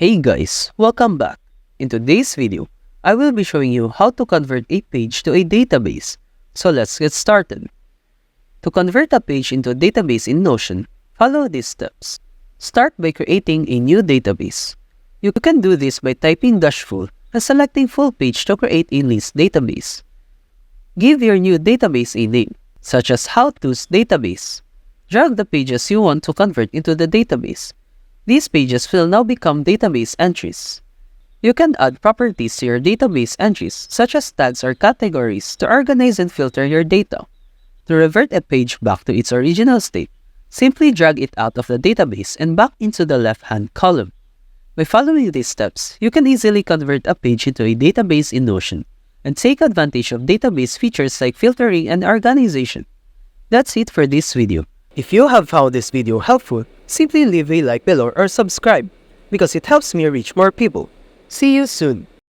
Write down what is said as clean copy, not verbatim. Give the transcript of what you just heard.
Hey guys, welcome back. In today's video, I will be showing you how to convert a page to a database. So let's get started. To convert a page into a database in Notion, follow these steps. Start by creating a new database. You can do this by typing -full and selecting full page to create a list database. Give your new database a name, such as How-To's Database. Drag the pages you want to convert into the database. These pages will now become database entries. You can add properties to your database entries, such as tags or categories, to organize and filter your data. To revert a page back to its original state, simply drag it out of the database and back into the left-hand column. By following these steps, you can easily convert a page into a database in Notion and take advantage of database features like filtering and organization. That's it for this video. If you have found this video helpful, simply leave a like below or subscribe because it helps me reach more people. See you soon!